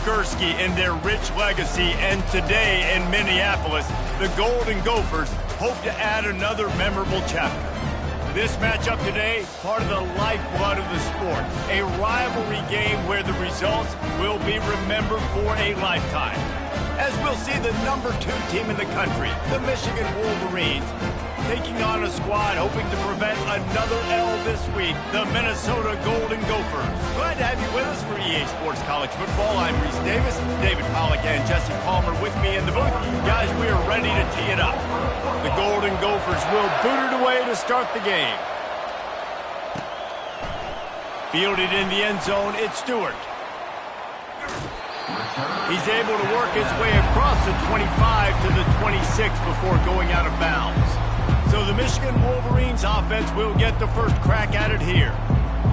Gursky in their rich legacy, and today in Minneapolis, the Golden Gophers hope to add another memorable chapter. This matchup today, part of the lifeblood of the sport, a rivalry game where the results will be remembered for a lifetime. As we'll see the #2 team in the country, the Michigan Wolverines, taking on a squad hoping to prevent another L this week, the Minnesota Golden Gophers. Glad to have you with us for EA Sports College Football. I'm Reese Davis, David Pollack and Jesse Palmer with me in the booth. Guys, we are ready to tee it up. The Golden Gophers will boot it away to start the game. Fielded in the end zone, it's Stewart. He's able to work his way across the 25 to the 26 before going out of bounds. So the Michigan Wolverines offense will get the first crack at it here.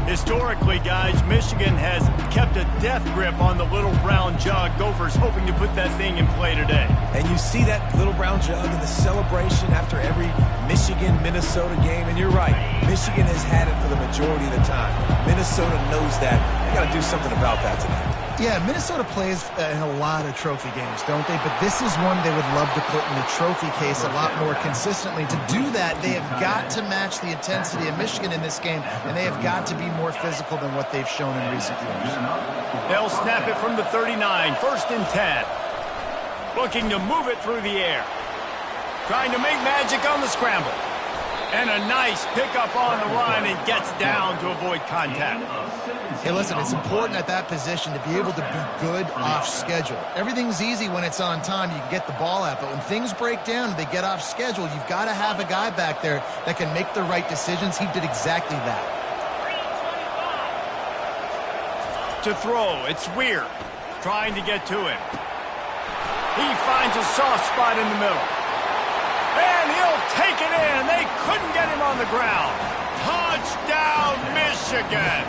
Historically, guys, Michigan has kept a death grip on the little brown jug. Gophers hoping to put that thing in play today. And you see that little brown jug in the celebration after every Michigan-Minnesota game. And you're right, Michigan has had it for the majority of the time. Minnesota knows that. They got to do something about that today. Yeah, Minnesota plays in a lot of trophy games, don't they? But this is one they would love to put in the trophy case a lot more consistently. To do that, they have got to match the intensity of Michigan in this game, and they have got to be more physical than what they've shown in recent years. They'll snap it from the 39, 1st and 10. Looking to move it through the air. Trying to make magic on the scramble. And a nice pickup on the run and gets down to avoid contact. Hey, listen, it's important at that position to be able to be good off schedule. Everything's easy when it's on time. You can get the ball out. But when things break down and they get off schedule, you've got to have a guy back there that can make the right decisions. He did exactly that. To throw, it's Weir. Trying to get to him. He finds a soft spot in the middle. And he'll take it in. They couldn't get him on the ground. Touchdown, Michigan.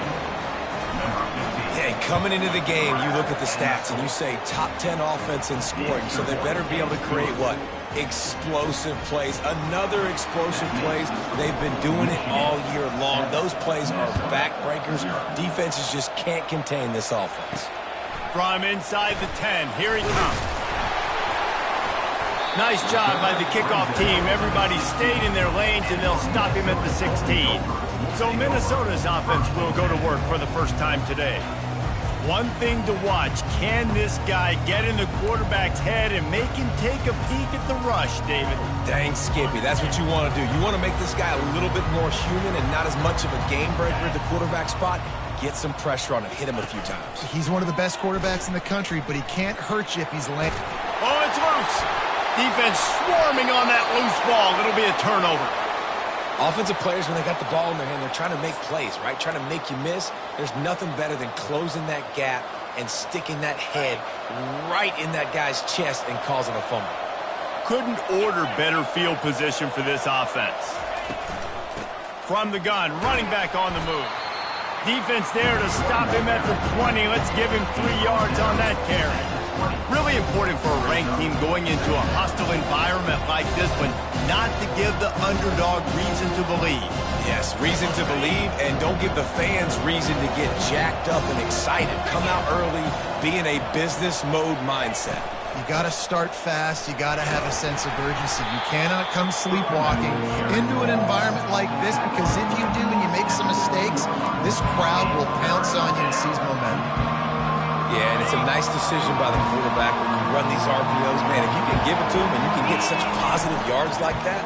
Yeah, coming into the game, you look at the stats and you say top 10 offense in scoring, so they better be able to create what? Explosive plays. Another explosive plays. They've been doing it all year long. Those plays are backbreakers. Defenses just can't contain this offense. From inside the 10, here he comes. Nice job by the kickoff team. Everybody stayed in their lanes, and they'll stop him at the 16. So Minnesota's offense will go to work for the first time today. One thing to watch, can this guy get in the quarterback's head and make him take a peek at the rush, David? Dang, Skippy, that's what you want to do. You want to make this guy a little bit more human and not as much of a game breaker at the quarterback spot. Get some pressure on him, hit him a few times. He's one of the best quarterbacks in the country, but he can't hurt you if he's late. Oh, it's loose. Defense swarming on that loose ball. It'll be a turnover. Offensive players, when they got the ball in their hand, they're trying to make plays, right? Trying to make you miss. There's nothing better than closing that gap and sticking that head right in that guy's chest and causing a fumble. Couldn't order better field position for this offense. From the gun, running back on the move. Defense there to stop him at the 20. Let's give him 3 yards on that carry. Really important for a ranked team going into a hostile environment like this one, not to give the underdog reason to believe. Yes, reason to believe, and don't give the fans reason to get jacked up and excited. Come out early, be in a business mode mindset. You got to start fast. You got to have a sense of urgency. You cannot come sleepwalking into an environment like this, because if you do and you make some mistakes, this crowd will pounce on you and seize momentum. Yeah, and it's a nice decision by the quarterback when you run these RPOs. Man, if you can give it to him and you can get such positive yards like that,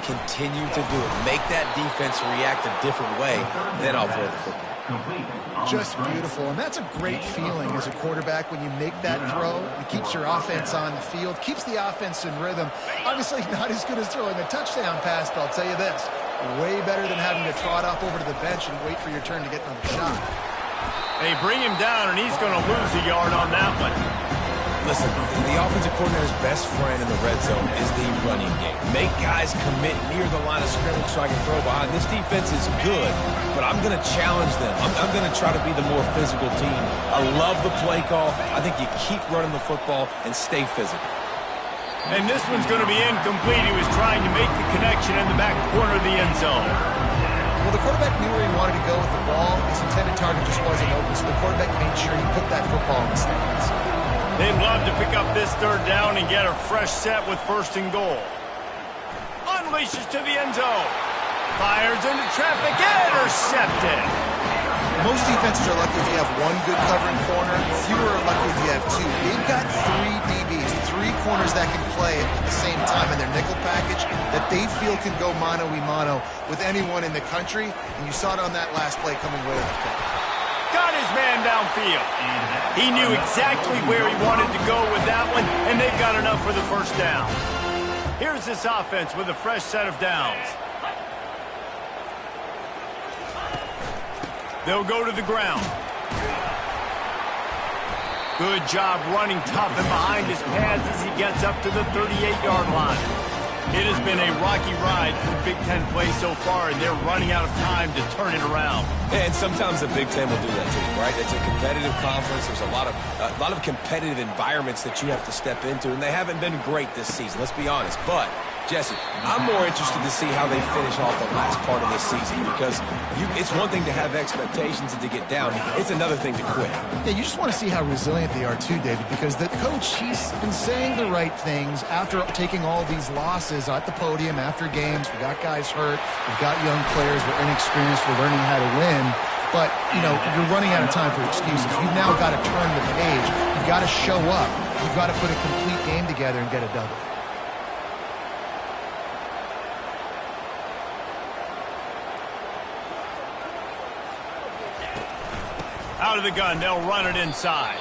continue to do it. Make that defense react a different way, then I'll throw the football. Just beautiful, and that's a great feeling as a quarterback when you make that throw. It keeps your offense on the field, keeps the offense in rhythm. Obviously not as good as throwing a touchdown pass, but I'll tell you this, way better than having to trot off over to the bench and wait for your turn to get another shot. They bring him down, and he's going to lose a yard on that one. Listen, the offensive coordinator's best friend in the red zone is the running game. Make guys commit near the line of scrimmage so I can throw behind. This defense is good, but I'm going to challenge them. I'm going to try to be the more physical team. I love the play call. I think you keep running the football and stay physical. And this one's going to be incomplete. He was trying to make the connection in the back corner of the end zone. Well, the quarterback knew where he wanted to go with the ball. His intended target just wasn't open, so the quarterback made sure he put that football in the stands. They'd love to pick up this third down and get a fresh set with 1st and goal. Unleashes to the end zone. Fires into traffic. Intercepted. Most defenses are lucky if you have one good covering corner. Fewer are lucky if you have two. They've got 3 DBs, 3 corners that can play at the same time in their nickel package that they feel can go mano-a-mano with anyone in the country. And you saw it on that last play coming away with the pick. Got his man downfield. He knew exactly where he wanted to go with that one, and they've got enough for the 1st down. Here's this offense with a fresh set of downs. They'll go to the ground. Good job running tough and behind his pads as he gets up to the 38-yard line. It has been a rocky ride for Big Ten play so far, and they're running out of time to turn it around. And sometimes the Big Ten will do that too, right? It's a competitive conference. There's a lot of competitive environments that you have to step into, and they haven't been great this season. Let's be honest. But Jesse, I'm more interested to see how they finish off the last part of this season because it's one thing to have expectations and to get down. It's another thing to quit. Yeah, you just want to see how resilient they are too, David, because the coach, he's been saying the right things after taking all these losses at the podium after games. We got guys hurt. We've got young players. We're inexperienced. We're learning how to win. But, you know, you're running out of time for excuses. You've now got to turn the page. You've got to show up. You've got to put a complete game together and get a double. Out of the gun, they'll run it inside.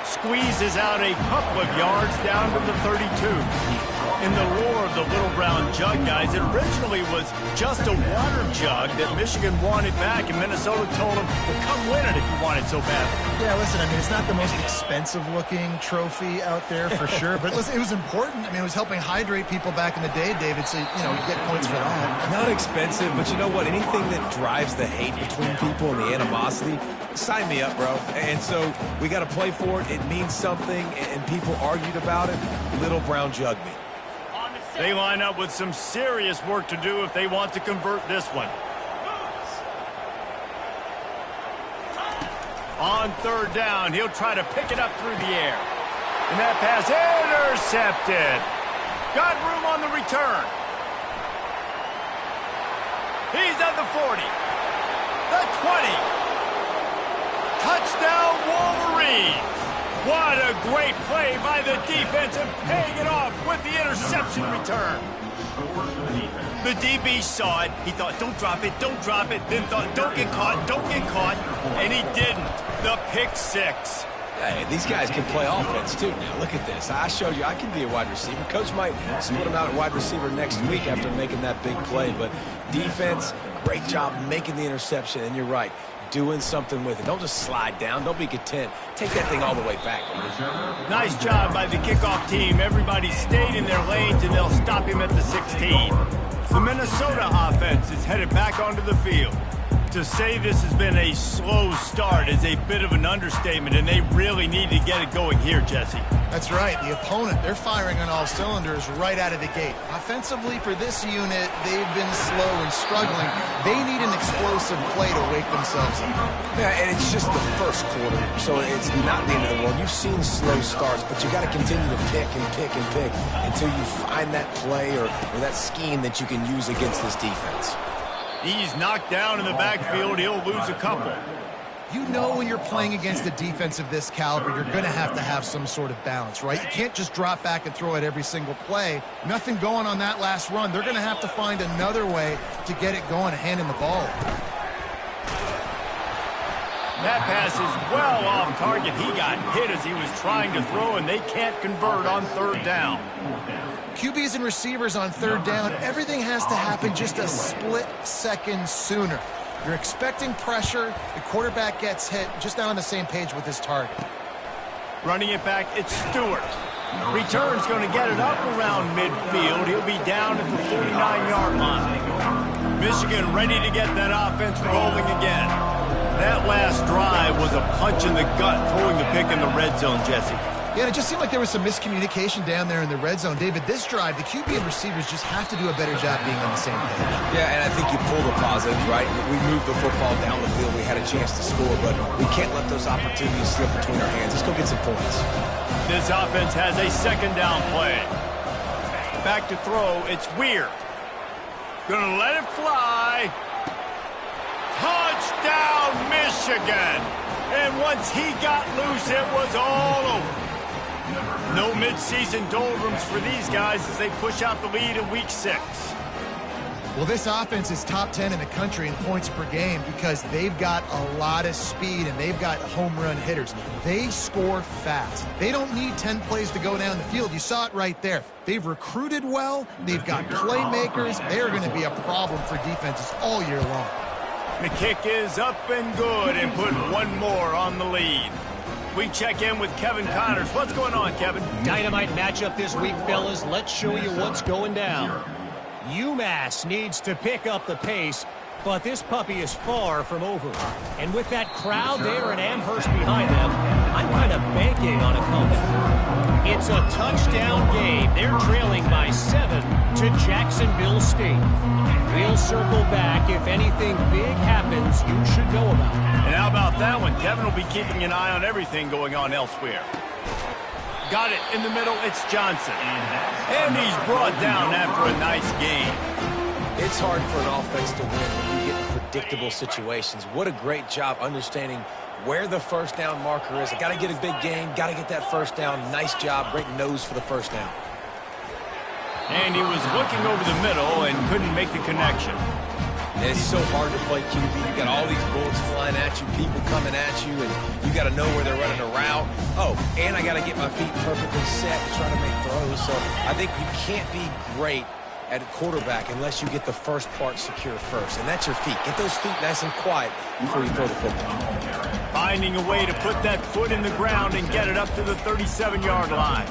Squeezes out a couple of yards down to the 32. In the lore of the little brown jug, guys, it originally was just a water jug that Michigan wanted back, and Minnesota told them, well, come win it if you want it so bad. Yeah, listen, I mean, it's not the most expensive-looking trophy out there for sure, but listen, it was important. I mean, it was helping hydrate people back in the day, David, so, you know, you get points for that. Not expensive, but you know what? Anything that drives the hate between people and the animosity, sign me up, bro. And so we got to play for it. It means something, and people argued about it. Little brown jug me. They line up with some serious work to do if they want to convert this one. On 3rd down, he'll try to pick it up through the air. And that pass intercepted. Got room on the return. He's at the 40. The 20. Touchdown, Wolverines. What a great play by the defense and paying it off with the interception return. The DB saw it. He thought, don't drop it, don't drop it. Then thought, don't get caught, don't get caught. And he didn't. The pick 6. Hey, these guys can play offense too now. Look at this. I showed you I can be a wide receiver. Coach might split him out at wide receiver next week after making that big play. But defense, great job making the interception. And you're right, doing something with it. Don't just slide down. Don't be content. Take that thing all the way back. Nice job by the kickoff team. Everybody stayed in their lanes, and they'll stop him at the 16. The Minnesota offense is headed back onto the field. To say this has been a slow start is a bit of an understatement, and they really need to get it going here, Jesse. That's right. The opponent, they're firing on all cylinders right out of the gate. Offensively, for this unit, they've been slow and struggling. They need an explosive play to wake themselves up. Yeah, and it's just the first quarter, so it's not the end of the world. You've seen slow starts, but you got to continue to pick and pick and pick until you find that play or that scheme that you can use against this defense. He's knocked down in the backfield. He'll lose a couple. You know when you're playing against a defense of this caliber, you're going to have some sort of balance, right? You can't just drop back and throw it every single play. Nothing going on that last run. They're going to have to find another way to get it going and hand him the ball. That pass is well off target. He got hit as he was trying to throw, and they can't convert on 3rd down. QBs and receivers on 3rd down, everything has to happen just a split second sooner. You're expecting pressure, the quarterback gets hit, just not on the same page with his target. Running it back, it's Stewart. Return's going to get it up around midfield. He'll be down at the 49-yard line. Michigan ready to get that offense rolling again. That last drive was a punch in the gut, throwing the pick in the red zone, Jesse. Yeah, it just seemed like there was some miscommunication down there in the red zone. David, this drive, the QB and receivers just have to do a better job being on the same page. Yeah, and I think you pull the positives, right? We moved the football down the field. We had a chance to score, but we can't let those opportunities slip between our hands. Let's go get some points. This offense has a second down play. Back to throw, it's Weir. Gonna let it fly. Touchdown, Michigan! And once he got loose, it was all over. No midseason doldrums for these guys as they push out the lead in Week 6. Well, this offense is top 10 in the country in points per game because they've got a lot of speed and they've got home run hitters. They score fast. They don't need 10 plays to go down the field. You saw it right there. They've recruited well. They've got playmakers. They are going to be a problem for defenses all year long. The kick is up and good and put one more on the lead. We check in with Kevin Connors. What's going on, Kevin? Dynamite matchup this week, fellas. Let's show you what's going down. UMass needs to pick up the pace, but this puppy is far from over. And with that crowd there in Amherst behind them, I'm kind of banking on a comeback. It's a touchdown game. They're trailing by 7 to Jacksonville State. We'll circle back. If anything big happens, you should know about it. And how about that one? Kevin will be keeping an eye on everything going on elsewhere. Got it in the middle. It's Johnson. And he's brought down after a nice game. It's hard for an offense to win when you get in predictable situations. What a great job understanding where the first down marker is. I got to get a big gain. Got to get that first down. Nice job. Great nose for the first down. And he was looking over the middle and couldn't make the connection. And it's so hard to play QB. You got all these bullets flying at you, people coming at you, and you got to know where they're running a route. Oh, and I got to get my feet perfectly set and try to make throws. So I think you can't be great at quarterback unless you get the first part secure first, and that's your feet. Get those feet nice and quiet before you throw the football. Finding a way to put that foot in the ground and get it up to the 37-yard line.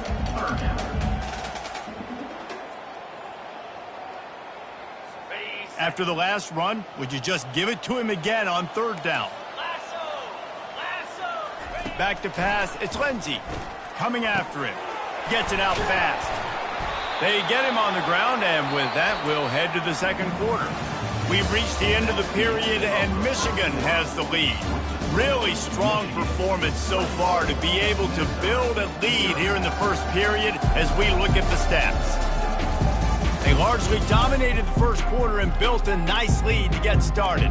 After the last run, would you just give it to him again on third down? Back to pass, it's Lindsey. Coming after him. Gets it out fast. They get him on the ground, and with that, we'll head to the second quarter. We've reached the end of the period, and Michigan has the lead. Really strong performance so far to be able to build a lead here in the first period as we look at the stats. They largely dominated the first quarter and built a nice lead to get started.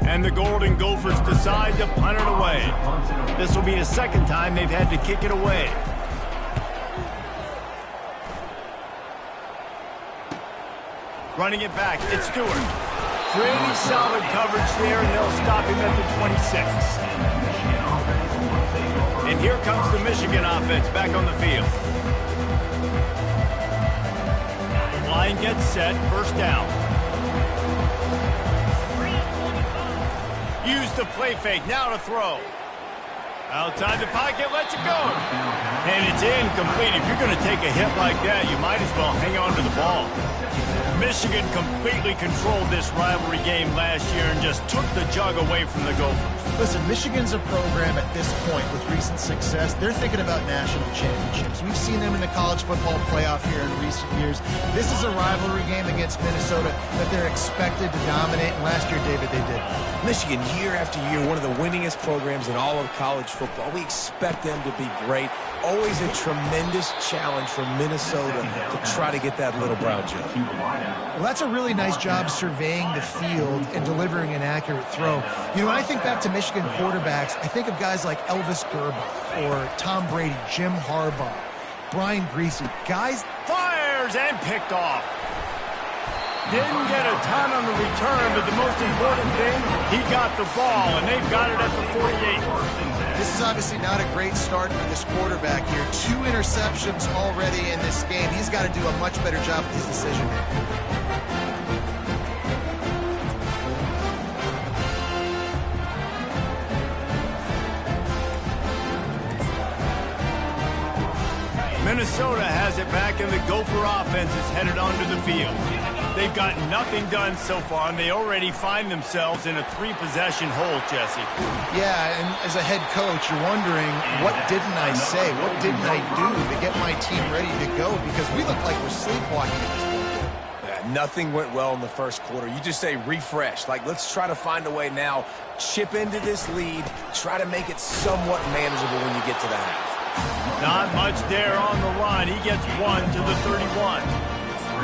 And the Golden Gophers decide to punt it away. This will be the second time they've had to kick it away. Running it back, it's Stewart. Pretty solid coverage there, and they'll stop him at the 26. And here comes the Michigan offense back on the field. Line gets set, first down. Use the play fake, now to throw. Outside the pocket, lets it go. And it's incomplete. If you're going to take a hit like that, you might as well hang on to the ball. Michigan completely controlled this rivalry game last year and just took the jug away from the Gophers. Listen, Michigan's a program at this point with recent success. They're thinking about national championships. We've seen them in the college football playoff here in recent years. This is a rivalry game against Minnesota that they're expected to dominate. And last year, David, they did. Michigan, year after year, one of the winningest programs in all of college football. We expect them to be great. Always a tremendous challenge for Minnesota to try to get that little brown jug. Well, that's a really nice job surveying the field and delivering an accurate throw. You know, when I think back to Michigan quarterbacks, I think of guys like Elvis Gerber or Tom Brady, Jim Harbaugh, Brian Griese. Guys, fires and picked off. Didn't get a ton on the return, but the most important thing, he got the ball, and they've got it at the 48. This is obviously not a great start for this quarterback here. 2 interceptions already in this game. He's got to do a much better job with his decision making. Minnesota has it back, and the Gopher offense is headed onto the field. They've got nothing done so far, and they already find themselves in a 3-possession hole, Jesse. Yeah, and as a head coach, you're wondering, what didn't I say? What didn't I do to get my team ready to go? Because we look like we're sleepwalking at this point. Nothing went well in the first quarter. You just say refresh. Like, let's try to find a way now, chip into this lead, try to make it somewhat manageable when you get to the half. Not much there on the line. He gets one to the 31.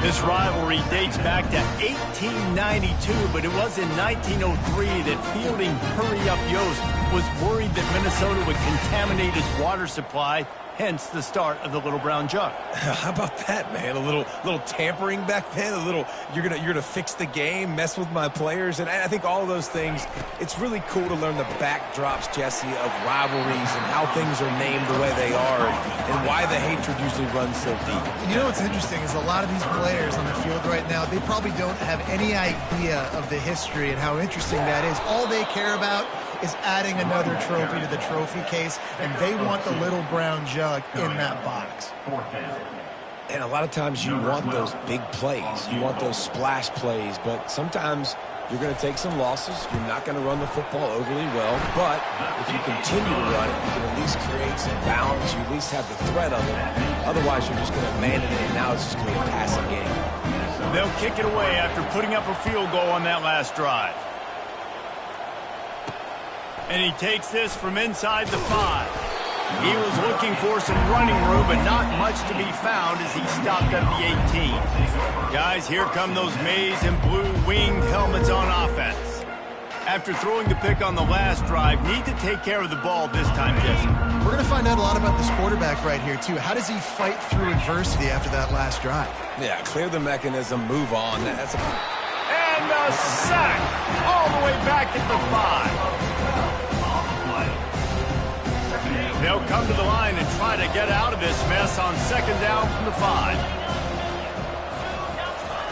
This rivalry dates back to 1892, but it was in 1903 that fielding Hurry Up Yost was worried that Minnesota would contaminate his water supply, hence the start of the Little Brown Jug. How about that, man? A little tampering back then. A little, you're gonna fix the game, mess with my players, and I think all of those things. It's really cool to learn the backdrops, Jesse, of rivalries and how things are named the way they are, and why the hatred usually runs so deep. You know what's interesting is a lot of these players on the field right now, they probably don't have any idea of the history and how interesting that is. All they care about is adding another trophy to the trophy case, and they want the Little Brown Jug in that box. And a lot of times you want those big plays. You want those splash plays, but sometimes you're going to take some losses. You're not going to run the football overly well, but if you continue to run it, you can at least create some balance. You at least have the threat of it. Otherwise, you're just going to abandon it, and now it's just going to be a passing game. They'll kick it away after putting up a field goal on that last drive. And he takes this from inside the 5. He was looking for some running room, but not much to be found as he stopped at the 18. Guys, here come those maize and blue winged helmets on offense. After throwing the pick on the last drive, need to take care of the ball this time, Jesse. We're going to find out a lot about this quarterback right here, too. How does he fight through adversity after that last drive? Yeah, clear the mechanism, move on. That's a... And the sack all the way back at the 5. They'll come to the line and try to get out of this mess on second down from the 5.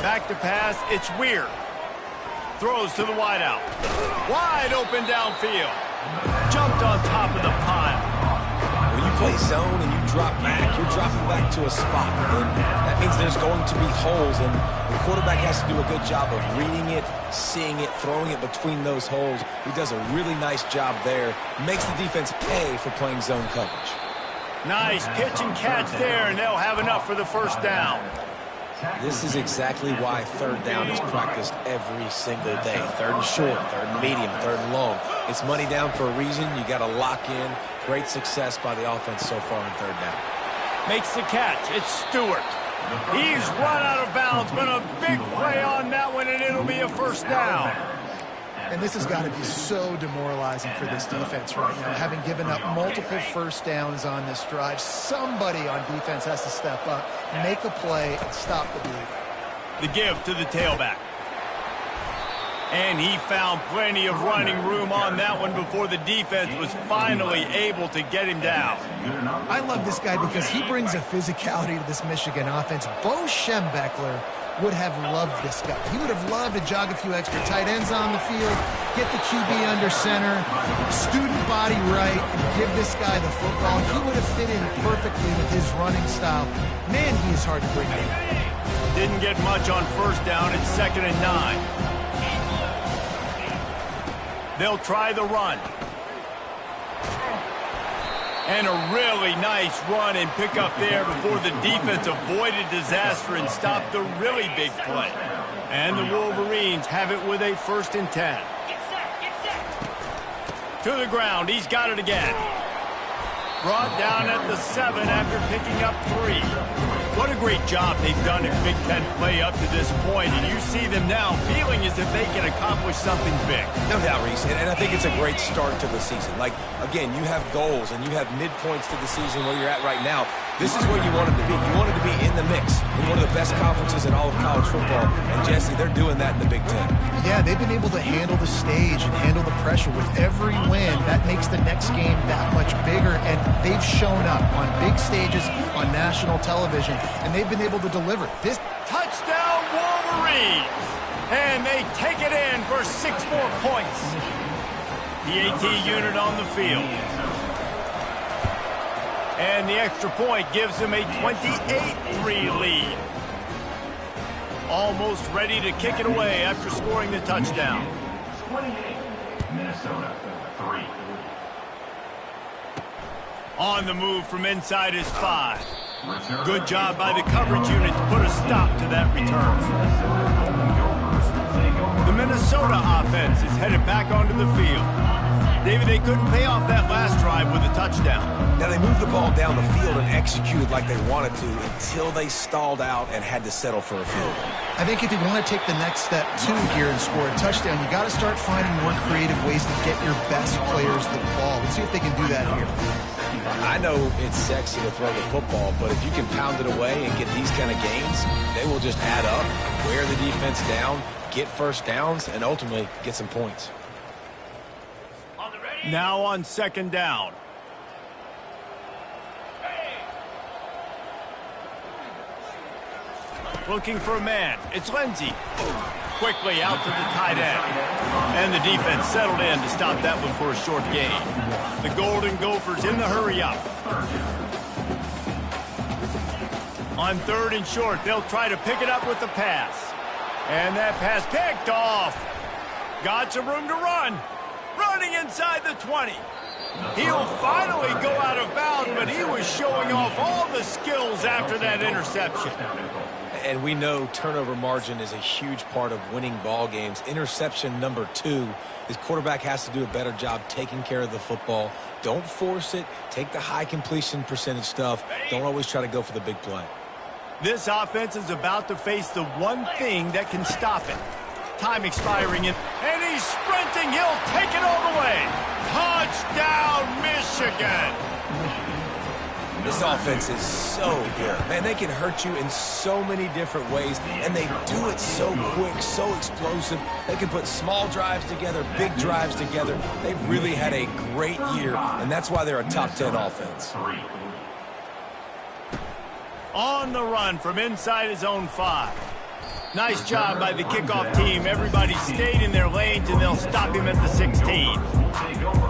Back to pass, it's Weir. Throws to the wideout. Wide open downfield. Jumped on top of the pile. When you play zone and you drop back, you're dropping back to a spot. And that means there's going to be holes, and the quarterback has to do a good job of reading it, seeing it, throwing it between those holes. He does a really nice job there. Makes the defense pay for playing zone coverage. Nice pitch and catch there, and they'll have enough for the first down. This is exactly why third down is practiced every single day. Third and short, third and medium, third and long. It's money down for a reason. You got to lock in. Great success by the offense so far on third down. Makes the catch. It's Stewart. He's run out of bounds, but a big play on that one, and it'll be a first down. And this has got to be so demoralizing for this defense right now, having given up multiple first downs on this drive. Somebody on defense has to step up, make a play, and stop the bleed. The give to the tailback. And he found plenty of running room on that one before the defense was finally able to get him down. I love this guy because he brings a physicality to this Michigan offense. Bo Schembechler would have loved this guy. He would have loved to jog a few extra tight ends on the field, get the QB under center, student body right, and give this guy the football. He would have fit in perfectly with his running style. Man, he is hard to bring in. Didn't get much on first down. It's 2nd and 9. They'll try the run. And a really nice run and pick up there before the defense avoided disaster and stopped the really big play. And the Wolverines have it with a 1st and 10. To the ground. He's got it again. Brought down at the 7 after picking up 3. What a great job they've done in Big Ten play up to this point, and you see them now feeling as if they can accomplish something big. No doubt, Reese, and I think it's a great start to the season. Like, again, you have goals and you have midpoints to the season where you're at right now. This is where you wanted to be. You wanted to be in the mix in one of the best conferences in all of college football, and Jesse, they're doing that in the Big Ten. Yeah, they've been able to handle the stage and handle the pressure with every win. That makes the next game that much bigger, and they've shown up on big stages on national television, and they've been able to deliver. This touchdown Wolverines, and they take it in for 6 more points. The AT unit on the field. And the extra point gives them a 28-3 lead. Almost ready to kick it away after scoring the touchdown. 28, Minnesota 3. On the move from inside his 5. Good job by the coverage unit to put a stop to that return. The Minnesota offense is headed back onto the field. David, they couldn't pay off that last drive with a touchdown. Now, they moved the ball down the field and executed like they wanted to until they stalled out and had to settle for a field goal. I think if you want to take the next step, too, here and score a touchdown, you got to start finding more creative ways to get your best players the ball. Let's see if they can do that here. I know it's sexy to throw the football, but if you can pound it away and get these kind of gains, they will just add up, wear the defense down, get first downs, and ultimately get some points. Now on second down. Looking for a man. It's Lindsey. Quickly out to the tight end. And the defense settled in to stop that one for a short gain. The Golden Gophers in the hurry up. On third and short, they'll try to pick it up with the pass. And that pass picked off. Got some room to run. Running inside the 20. He'll finally go out of bounds, but he was showing off all the skills after that interception. And we know turnover margin is a huge part of winning ball games. Interception number 2. His quarterback has to do a better job taking care of the football. Don't force it. Take the high completion percentage stuff. Don't always try to go for the big play. This offense is about to face the one thing that can stop it. Time expiring, and he's sprinting. He'll take it all the way. Touchdown, Michigan. This offense is so good. Man, they can hurt you in so many different ways, and they do it so quick, so explosive. They can put small drives together, big drives together. They've really had a great year, and that's why they're a top 10 offense. On the run from inside his own 5. Nice job by the kickoff team. Everybody stayed in their lanes, and they'll stop him at the 16.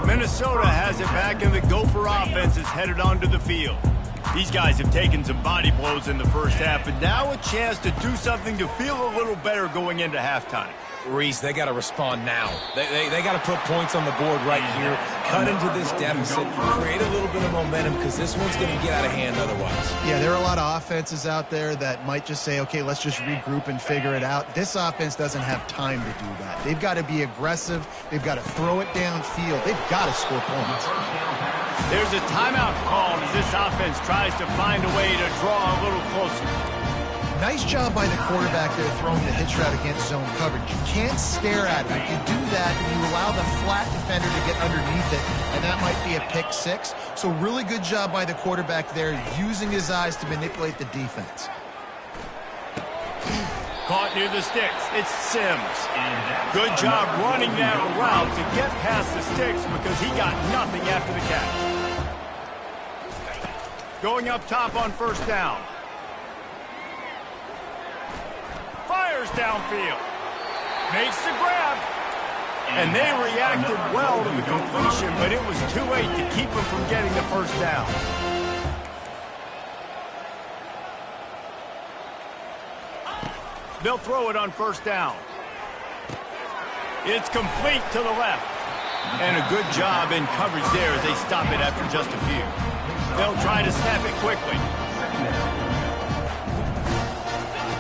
Minnesota has it back, and the Gopher offense is headed onto the field. These guys have taken some body blows in the first half, but now a chance to do something to feel a little better going into halftime. Reese, they got to respond now. They got to put points on the board right here, cut into this deficit, create a little bit of momentum, because this one's going to get out of hand otherwise. Yeah, there are a lot of offenses out there that might just say, okay, let's just regroup and figure it out. This offense doesn't have time to do that. They've got to be aggressive. They've got to throw it downfield. They've got to score points. There's a timeout called as this offense tries to find a way to draw a little closer. Nice job by the quarterback there throwing the hitch route against zone coverage. You can't stare at it. If you do that, you allow the flat defender to get underneath it, and that might be a pick 6. So really good job by the quarterback there, using his eyes to manipulate the defense. Caught near the sticks. It's Sims. Good job running that route to get past the sticks because he got nothing after the catch. Going up top on first down. Fires downfield. Makes the grab. And they reacted well to the completion, but it was too late to keep them from getting the first down. They'll throw it on first down. It's complete to the left. And a good job in coverage there as they stop it after just a few. They'll try to snap it quickly.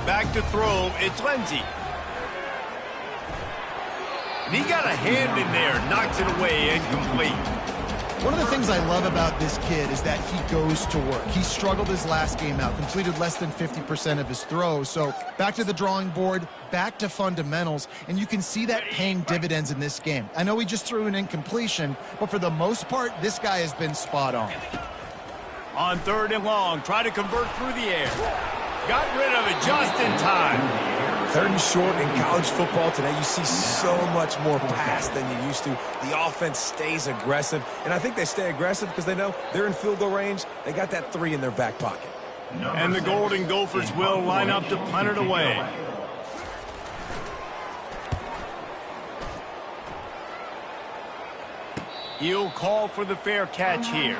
Back to throw, it's Lindsey. And he got a hand in there, knocks it away, incomplete. One of the things I love about this kid is that he goes to work. He struggled his last game out, completed less than 50% of his throws. So back to the drawing board, back to fundamentals, and you can see that paying dividends in this game. I know he just threw an incompletion, but for the most part, this guy has been spot on. On third and long, try to convert through the air. Got rid of it just in time. Third and short in college football today, you see so much more pass than you used to. The offense stays aggressive, and I think they stay aggressive because they know they're in field goal range. They got that 3 in their back pocket. And the Golden Gophers will line up to punt it away. He'll call for the fair catch here.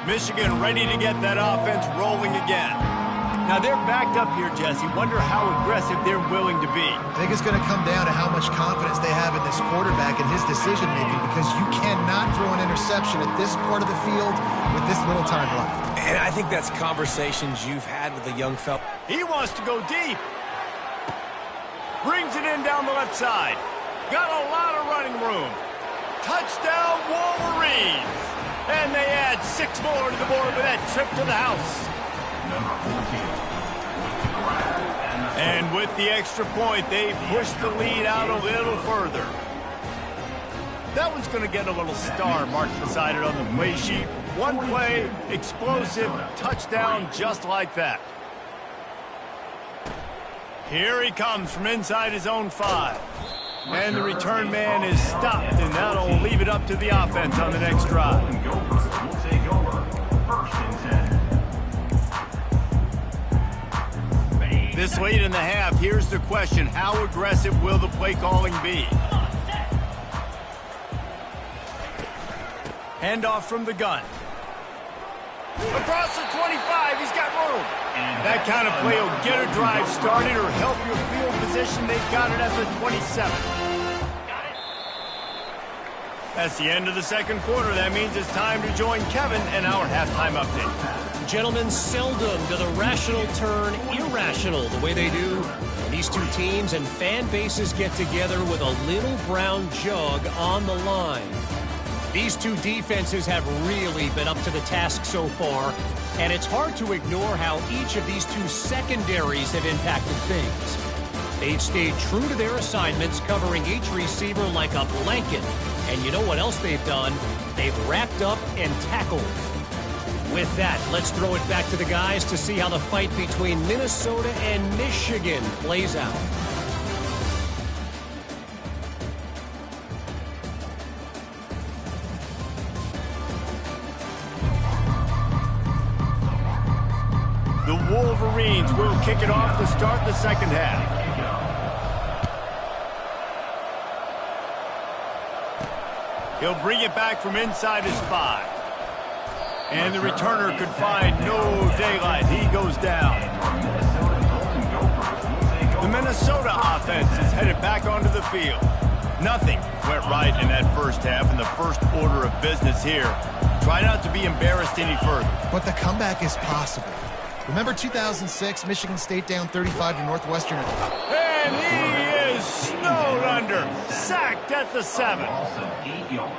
Michigan ready to get that offense rolling again. Now they're backed up here, Jesse. Wonder how aggressive they're willing to be. I think it's going to come down to how much confidence they have in this quarterback and his decision-making, because you cannot throw an interception at this part of the field with this little time left. And I think that's conversations you've had with a young fella. He wants to go deep. Brings it in down the left side. Got a lot of running room. Touchdown, Wolverines! And they add 6 more to the board with that trip to the house. And with the extra point, they push the lead out a little further. That one's going to get a little star marked beside it on the play sheet. One play, explosive, touchdown just like that. Here he comes from inside his own 5. And the return man is stopped, and that'll leave it up to the offense on the next drive. This late in the half, here's the question: how aggressive will the play calling be? Handoff from the gun. Across the 25, he's got room. That kind of play will get a drive started or help your field position. They've got it at the 27. That's the end of the second quarter. That means it's time to join Kevin and our halftime update. Gentlemen, seldom do the rational turn irrational the way they do. These two teams and fan bases get together with a little brown jug on the line. These two defenses have really been up to the task so far, and it's hard to ignore how each of these two secondaries have impacted things. They've stayed true to their assignments, covering each receiver like a blanket. And you know what else they've done? They've wrapped up and tackled. With that, let's throw it back to the guys to see how the fight between Minnesota and Michigan plays out. The Wolverines will kick it off to start the second half. He'll bring it back from inside his 5. And the returner could find no daylight. He goes down. The Minnesota offense is headed back onto the field. Nothing went right in that first half, and the first order of business here. Try not to be embarrassed any further. But the comeback is possible. Remember 2006, Michigan State down 35 to Northwestern. And he is snowed under, sacked at the 7.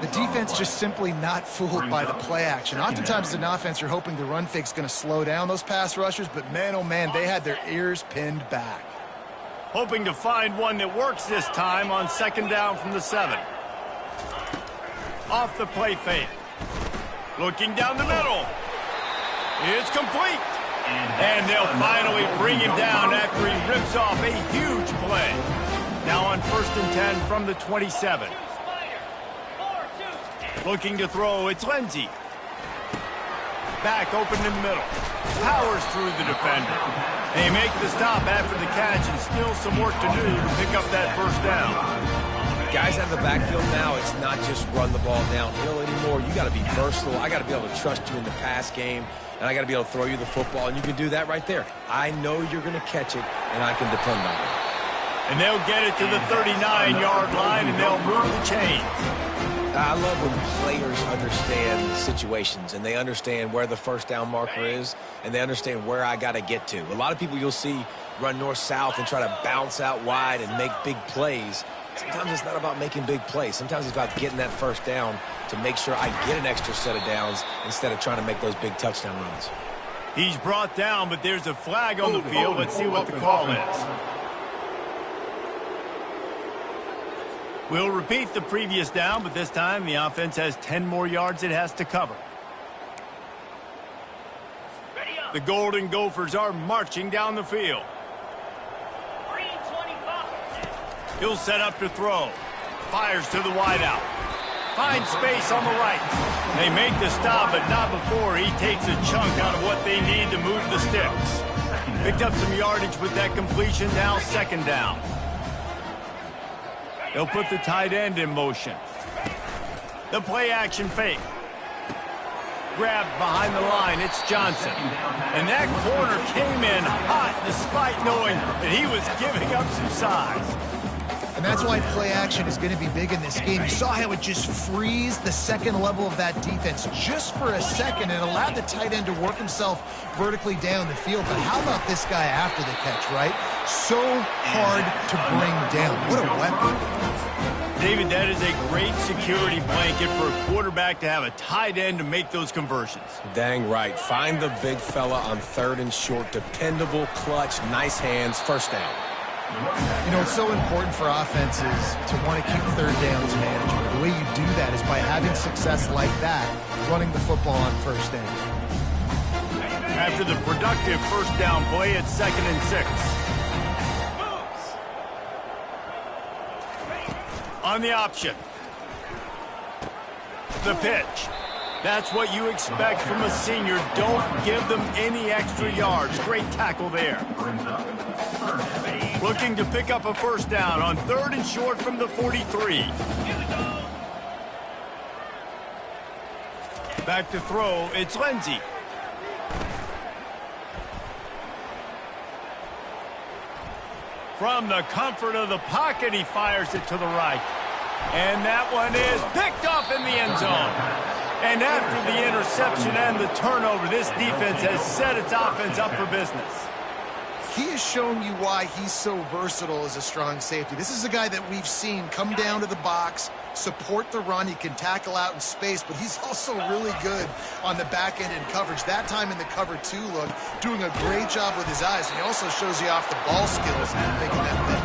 The defense just simply not fooled by the play action. Oftentimes as an offense, you're hoping the run fake's going to slow down those pass rushers, but man, oh man, they had their ears pinned back. Hoping to find one that works this time on second down from the 7. Off the play fake. Looking down the middle. It's complete. And they'll finally bring him down after he rips off a huge play. Now on 1st and 10 from the 27. Looking to throw, it's Lindsey. Back open in the middle. Powers through the defender. They make the stop after the catch, and still some work to do to pick up that first down. Guys out of the backfield now, it's not just run the ball downhill anymore. You got to be versatile. I got to be able to trust you in the pass game, and I got to be able to throw you the football, and you can do that right there. I know you're going to catch it, and I can depend on it. And they'll get it to the 39-yard line, and they'll move the chains. I love when players understand situations, and they understand where the first down marker is, and they understand where I got to get to. A lot of people you'll see run north-south and try to bounce out wide and make big plays. Sometimes it's not about making big plays. Sometimes it's about getting that first down to make sure I get an extra set of downs instead of trying to make those big touchdown runs. He's brought down, but there's a flag on the field. Let's see what the call is. We'll repeat the previous down, but this time the offense has 10 more yards it has to cover. The Golden Gophers are marching down the field. He'll set up to throw. Fires to the wideout. Finds space on the right. They make the stop, but not before he takes a chunk out of what they need to move the sticks. Picked up some yardage with that completion, now second down. They'll put the tight end in motion. The play action fake. grabbed behind the line. It's Johnson. And that corner came in hot despite knowing that he was giving up some size. And that's why play action is going to be big in this game. You saw how it just frees the second level of that defense just for a second and allowed the tight end to work himself vertically down the field. But how about this guy after the catch, right? So hard to bring down. What a weapon. David, that is a great security blanket for a quarterback to have a tight end to make those conversions. Dang right. Find the big fella on 3rd and short. Dependable, clutch, nice hands, first down. You know, it's so important for offenses to want to keep third downs manageable. The way you do that is by having success like that, running the football on first down. After the productive first down play, it's 2nd and 6. On the option. The pitch. That's what you expect from a senior. Don't give them any extra yards. Great tackle there. Looking to pick up a first down on 3rd and short from the 43. Back to throw, it's Lindsey. From the comfort of the pocket, he fires it to the right. And that one is picked off in the end zone. And after the interception and the turnover, this defense has set its offense up for business. He has shown you why he's so versatile as a strong safety. This is a guy that we've seen come down to the box, support the run. He can tackle out in space, but he's also really good on the back end in coverage. That time in the cover 2 look, doing a great job with his eyes. And he also shows you off the ball skills, making that play.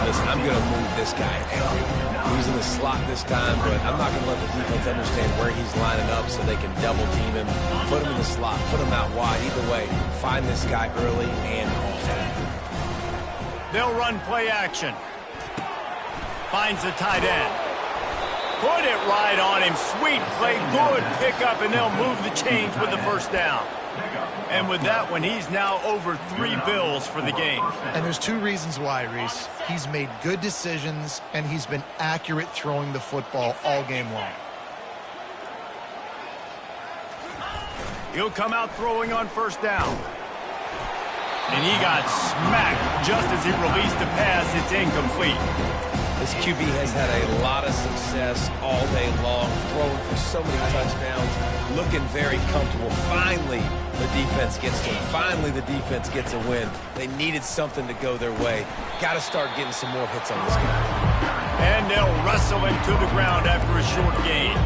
Listen, I'm going to move this guy out. He's in the slot this time, but I'm not going to let the defense understand where he's lining up so they can double team him, put him in the slot, put him out wide. Either way, find this guy early and often. They'll run play action. Finds the tight end. Put it right on him. Sweet play, good pickup, and they'll move the chains with the first down. And with that one, he's now over 3 bills for the game. And there's 2 reasons why, Reese. He's made good decisions, and he's been accurate throwing the football all game long. He'll come out throwing on first down. And he got smacked just as he released the pass. It's incomplete. This QB has had a lot of success all day long, throwing for so many touchdowns, looking very comfortable. Finally, the defense gets to him. Finally, the defense gets a win. They needed something to go their way. Got to start getting some more hits on this guy. And they'll wrestle him to the ground after a short gain.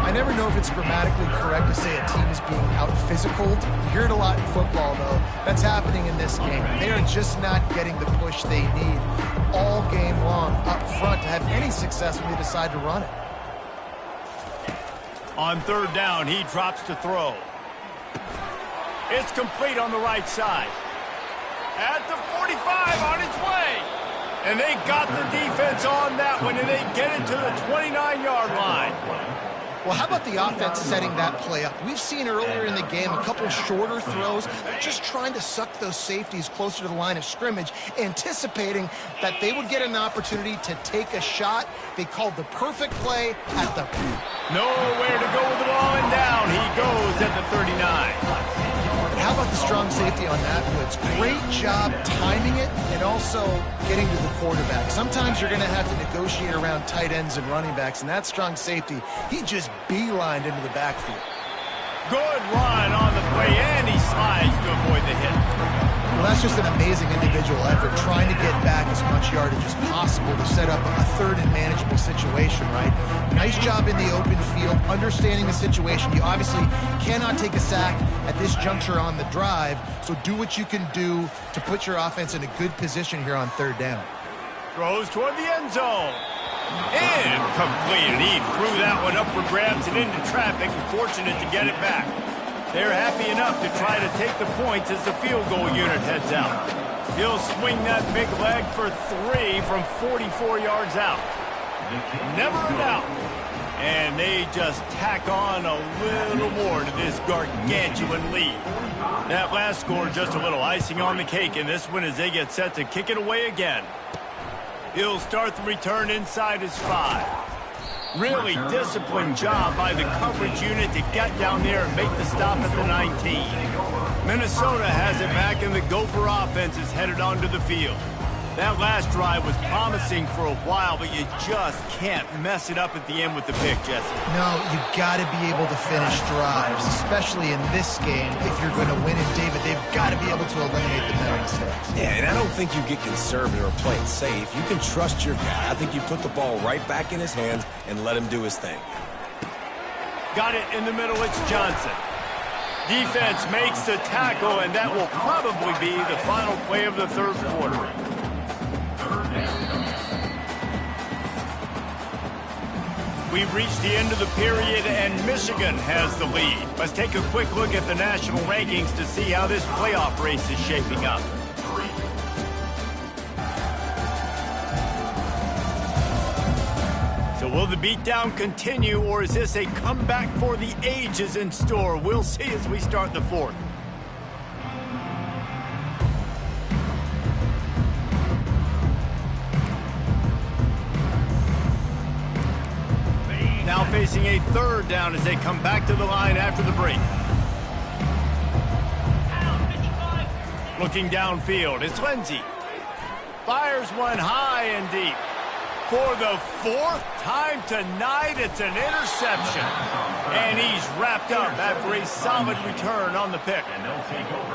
I never know if it's grammatically correct to say a team is being out-physicaled. You hear it a lot in football, though. That's happening in this game. They are just not getting the push they need all game long up front to have any success when they decide to run it. On 3rd down, he drops to throw. It's complete on the right side. At the 45, on its way. And they got the defense on that one, and they get it to the 29-yard line. Well, how about the offense setting that play up? We've seen earlier in the game a couple shorter throws. They're just trying to suck those safeties closer to the line of scrimmage, anticipating that they would get an opportunity to take a shot. They called the perfect play at the... Nowhere to go with the ball, and down he goes at the 39. How about the strong safety on that blitz? Great job timing it and also getting to the quarterback. Sometimes you're going to have to negotiate around tight ends and running backs, and that strong safety, he just beelined into the backfield. Good run on the play, and he slides to avoid the hit. Well, that's just an amazing individual effort, trying to get back as much yardage as possible to set up a 3rd and manageable situation, right? Nice job in the open field, understanding the situation. You obviously cannot take a sack at this juncture on the drive, so do what you can do to put your offense in a good position here on 3rd down. Throws toward the end zone. Incomplete, and he threw that one up for grabs and into traffic, and fortunate to get it back. They're happy enough to try to take the points as the field goal unit heads out. He'll swing that big leg for 3 from 44 yards out. Never an out. And they just tack on a little more to this gargantuan lead. That last score just a little icing on the cake in this one as they get set to kick it away again. He'll start the return inside his 5. Really disciplined job by the coverage unit to get down there and make the stop at the 19. Minnesota has it back, and the Gopher offense is headed onto the field. That last drive was promising for a while, but you just can't mess it up at the end with the pick, Jesse. No, you've got to be able to finish drives, especially in this game. If you're going to win it, David, they've got to be able to eliminate the penalty mistakes. Yeah, and I don't think you get conservative or play it safe. You can trust your guy. I think you put the ball right back in his hands and let him do his thing. Got it in the middle, it's Johnson. Defense makes the tackle, and that will probably be the final play of the third quarter. We've reached the end of the period, and Michigan has the lead. Let's take a quick look at the national rankings to see how this playoff race is shaping up. So will the beatdown continue, or is this a comeback for the ages in store? We'll see as we start the fourth. Now facing a third down as they come back to the line after the break. Looking downfield, it's Lindsey. Fires one high and deep. For the fourth time tonight, it's an interception. And he's wrapped up after a solid return on the pick.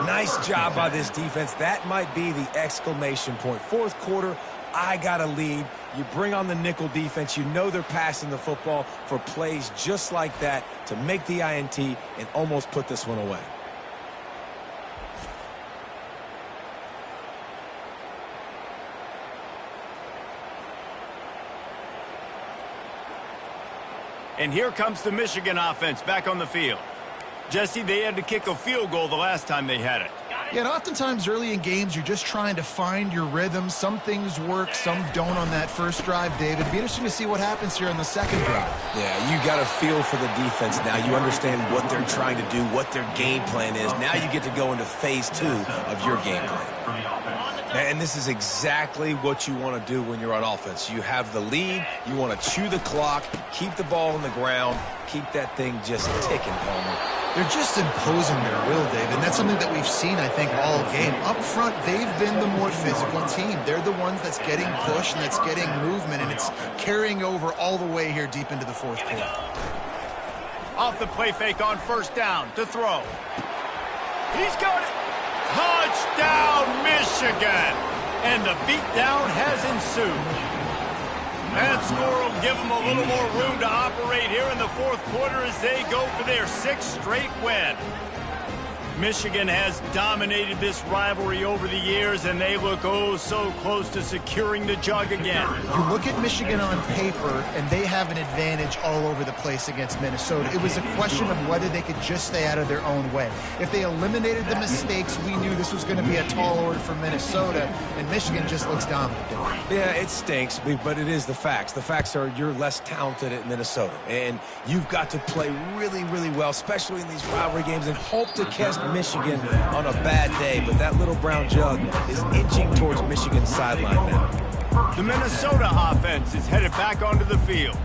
Nice job by this defense. That might be the exclamation point. Fourth quarter, I got a lead. You bring on the nickel defense. You know they're passing the football for plays just like that to make the INT and almost put this one away. And here comes the Michigan offense back on the field. Jesse, they had to kick a field goal the last time they had it. Yeah, and oftentimes early in games, you're just trying to find your rhythm. Some things work, some don't on that first drive, David. It'd be interesting to see what happens here on the second drive. Yeah, you got a feel for the defense now. You understand what they're trying to do, what their game plan is. Now you get to go into phase 2 of your game plan. And this is exactly what you want to do when you're on offense. You have the lead. You want to chew the clock, keep the ball on the ground, keep that thing just ticking, Palmer. They're just imposing their will, David, and that's something that we've seen, I think, all game. Up front, they've been the more physical team. They're the ones that's getting pushed and that's getting movement, and it's carrying over all the way here deep into the fourth quarter. Off the play fake on first down to throw. He's got it. Touchdown, Michigan! And the beatdown has ensued. That score will give them a little more room to operate here in the fourth quarter as they go for their 6th straight win. Michigan has dominated this rivalry over the years, and they look oh so close to securing the jug again. You look at Michigan on paper, and they have an advantage all over the place against Minnesota. It was a question of whether they could just stay out of their own way. If they eliminated the mistakes, we knew this was going to be a tall order for Minnesota, and Michigan just looks dominant. Yeah, it stinks, but it is the facts. The facts are you're less talented at Minnesota, and you've got to play really, really well, especially in these rivalry games, and hope to catch Michigan on a bad day, but that little brown jug is inching towards Michigan's sideline now. The Minnesota offense is headed back onto the field.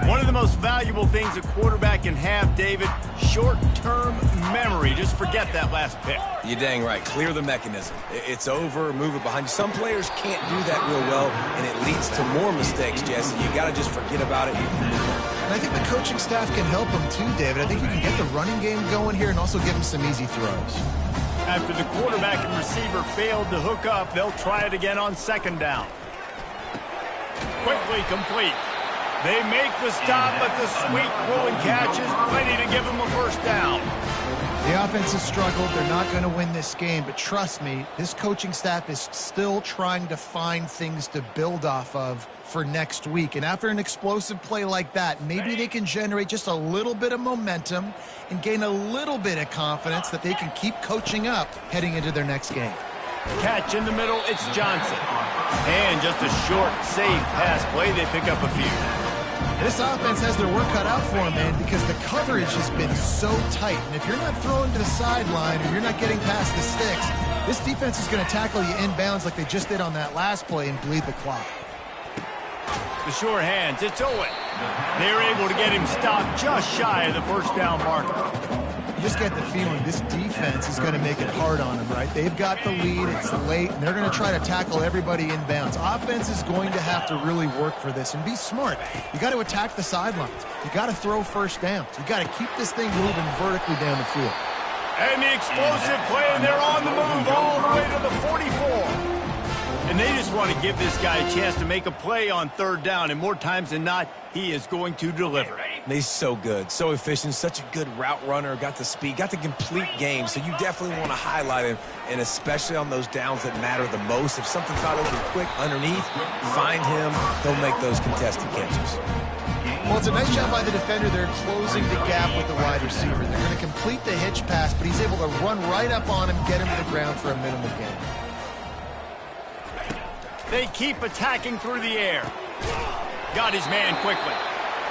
One of the most valuable things a quarterback can have, David, short-term memory. Just forget that last pick. You're dang right. Clear the mechanism. It's over, move it behind you. Some players can't do that real well, and it leads to more mistakes, Jesse. You got to just forget about it. And I think the coaching staff can help them too, David. I think you can get the running game going here and also give them some easy throws. After the quarterback and receiver failed to hook up, they'll try it again on second down. Quickly complete. They make the stop, but the sweet throw and catch is plenty to give them a first down. The offense has struggled. They're not going to win this game, but trust me, this coaching staff is still trying to find things to build off of for next week. And after an explosive play like that, maybe they can generate just a little bit of momentum and gain a little bit of confidence that they can keep coaching up heading into their next game. Catch in the middle, it's Johnson. And just a short, safe pass play, they pick up a few. This offense has their work cut out for them, man, because the coverage has been so tight. And if you're not throwing to the sideline or you're not getting past the sticks, this defense is going to tackle you inbounds like they just did on that last play and bleed the clock. The sure hands, it's Owen. They're able to get him stopped just shy of the first down marker. You just get the feeling this defense is going to make it hard on them, right? They've got the lead, it's late, and they're going to try to tackle everybody inbounds. Offense is going to have to really work for this and be smart. You got to attack the sidelines. You got to throw first downs. You got to keep this thing moving vertically down the field. And the explosive play, and they're on the move all the way to the 44. And they just want to give this guy a chance to make a play on third down, and more times than not, he is going to deliver. He's so good, so efficient, such a good route runner, got the speed, got the complete game, so you definitely want to highlight him, and especially on those downs that matter the most. If something's not open quick underneath, find him, he'll make those contested catches. Well, it's a nice job by the defender. They're closing the gap with the wide receiver. They're going to complete the hitch pass, but he's able to run right up on him, get him to the ground for a minimal gain. They keep attacking through the air. Got his man quickly.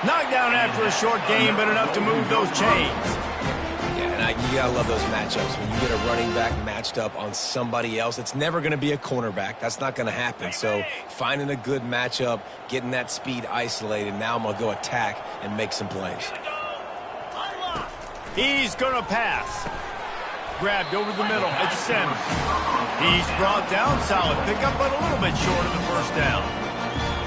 Knocked down after a short gain, but enough to move those chains. Yeah, and you gotta love those matchups. When you get a running back matched up on somebody else, it's never going to be a cornerback. That's not going to happen. So finding a good matchup, getting that speed isolated, now I'm going to go attack and make some plays. He's going to pass. Grabbed over the middle. It's Sims. He's brought down. Solid pickup, but a little bit short of the first down.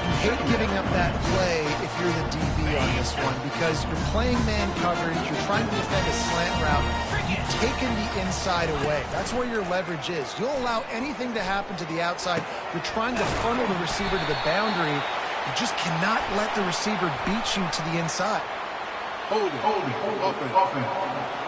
You hate giving up that play if you're the DB on this one because you're playing man coverage. You're trying to defend a slant route. You've taken the inside away. That's where your leverage is. You'll allow anything to happen to the outside. You're trying to funnel the receiver to the boundary. You just cannot let the receiver beat you to the inside. Hold it, offense.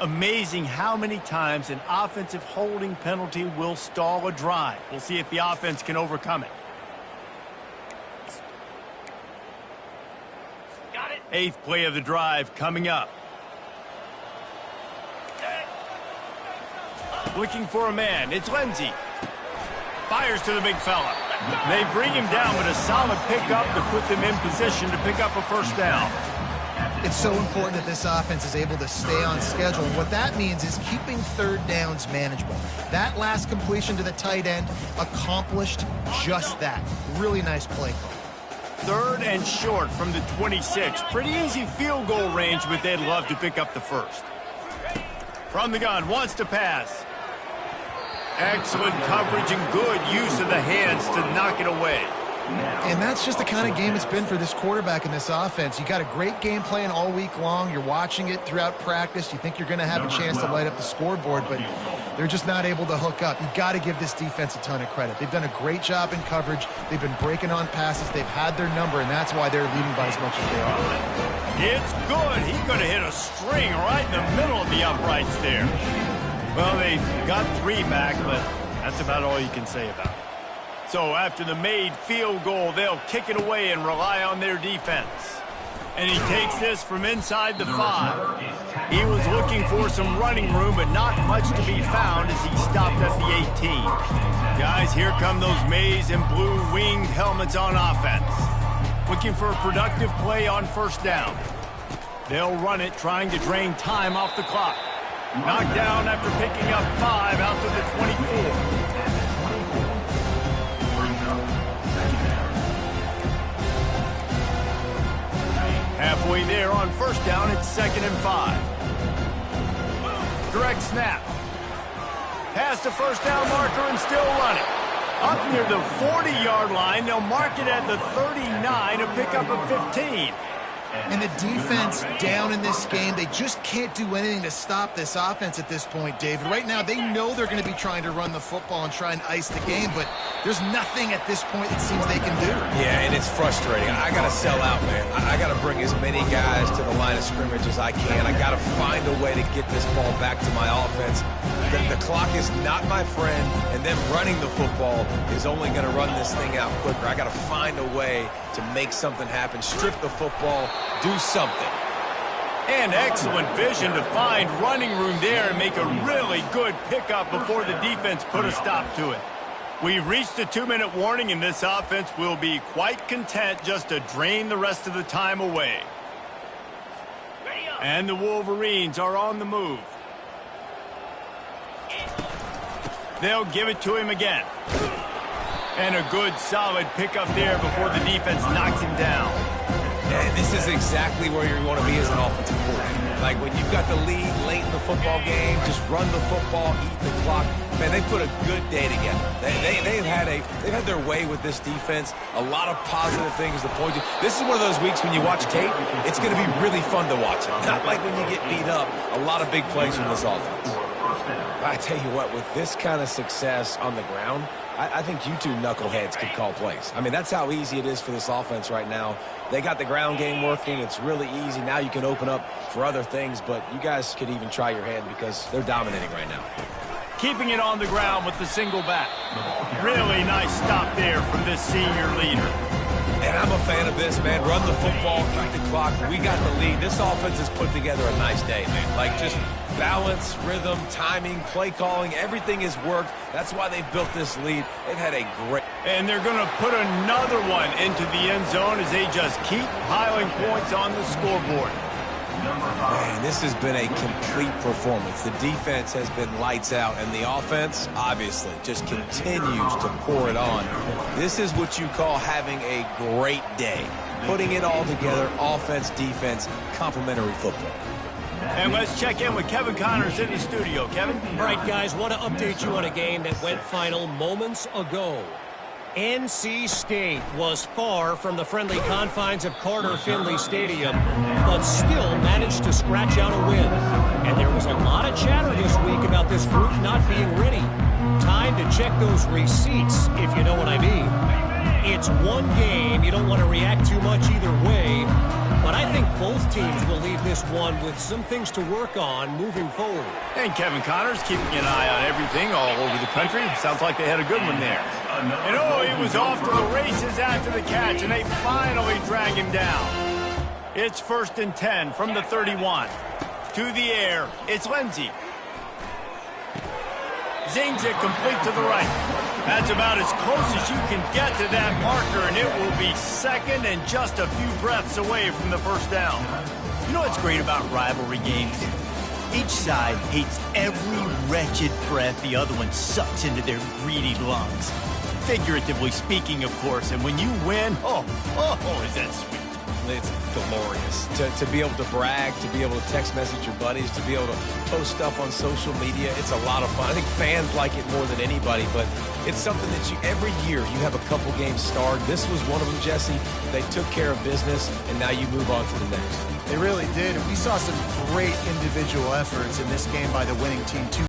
Amazing how many times an offensive holding penalty will stall a drive. We'll see if the offense can overcome it. Got it. Eighth play of the drive coming up. Looking for a man. It's Lindsey. Fires to the big fella. They bring him down, but a solid pickup to put them in position to pick up a first down. It's so important that this offense is able to stay on schedule. What that means is keeping third downs manageable. That last completion to the tight end accomplished just that. Really nice play call. Third and short from the 26. Pretty easy field goal range, but they'd love to pick up the first. From the gun, wants to pass. Excellent coverage and good use of the hands to knock it away. And that's just the kind of game it's been for this quarterback in this offense. You got a great game plan all week long. You're watching it throughout practice. You think you're going to have a chance to light up the scoreboard, but they're just not able to hook up. You got to give this defense a ton of credit. They've done a great job in coverage. They've been breaking on passes. They've had their number, and that's why they're leading by as much as they are. It's good. He could have hit a string right in the middle of the uprights there. Well, they got three back, but that's about all you can say about it. So after the made field goal, they'll kick it away and rely on their defense. And he takes this from inside the 5. He was looking for some running room, but not much to be found as he stopped at the 18. Guys, here come those maize and blue winged helmets on offense. Looking for a productive play on first down. They'll run it, trying to drain time off the clock. Knocked down after picking up 5 out to the 24. Halfway there on first down, it's 2nd and 5. Direct snap. Past the first down marker and still running. Up near the 40-yard line, they'll mark it at the 39 to pick up a 15. And the defense down in this game, they just can't do anything to stop this offense at this point, David. Right now, they know they're going to be trying to run the football and try and ice the game, but there's nothing at this point it seems they can do. Yeah, and it's frustrating. I got to sell out, man. I got to bring as many guys to the line of scrimmage as I can. I got to find a way to get this ball back to my offense. The clock is not my friend, and them running the football is only going to run this thing out quicker. I got to find a way to make something happen, strip the football, do something. And excellent vision to find running room there and make a really good pickup before the defense put a stop to it. We've reached the 2-minute warning, and this offense will be quite content just to drain the rest of the time away. And the Wolverines are on the move. They'll give it to him again. And a good, solid pickup there before the defense knocks him down. And this is exactly where you want to be as an offensive coordinator. Like when you've got the lead late in the football game, just run the football, eat the clock. Man, they put a good day together. They've had their way with this defense. A lot of positive things to point to. This is one of those weeks when you watch tape, it's going to be really fun to watch it. Not like when you get beat up. A lot of big plays from this offense. I tell you what, with this kind of success on the ground, I think you two knuckleheads could call plays. I mean, that's how easy it is for this offense right now. They got the ground game working. It's really easy. Now you can open up for other things, but you guys could even try your hand because they're dominating right now. Keeping it on the ground with the single back. Really nice stop there from this senior leader. And I'm a fan of this, man. Run the football, keep the clock. We got the lead. This offense has put together a nice day, man. Like just balance, rhythm, timing, play calling, everything has worked. That's why they've built this lead. They've had a great... And they're going to put another one into the end zone as they just keep piling points on the scoreboard. Man, this has been a complete performance. The defense has been lights out, and the offense, obviously, just continues to pour it on. This is what you call having a great day. Putting it all together, offense, defense, complementary football. And let's check in with Kevin Connors in the studio. Kevin? All right, guys, want to update you on a game that went final moments ago. NC State was far from the friendly confines of Carter Finley Stadium, but still managed to scratch out a win. And there was a lot of chatter this week about this group not being ready. Time to check those receipts, if you know what I mean. It's one game. You don't want to react too much either way. But I think both teams will leave this one with some things to work on moving forward. And Kevin Connors keeping an eye on everything all over the country. Sounds like they had a good one there. And oh, he was off to the races after the catch, and they finally drag him down. It's 1st and 10 from the 31. To the air, it's Lindsey. Zings it complete to the right. That's about as close as you can get to that marker, and it will be second and just a few breaths away from the first down. You know what's great about rivalry games? Each side hates every wretched breath the other one sucks into their greedy lungs. Figuratively speaking, of course, and when you win, oh, is that sweet. It's glorious to be able to brag, to be able to text message your buddies, to be able to post stuff on social media. It's a lot of fun. I think fans like it more than anybody, but it's something that every year you have a couple games starred. This was one of them, Jesse. They took care of business, and now you move on to the next. They really did. And we saw some great individual efforts in this game by the winning team, too.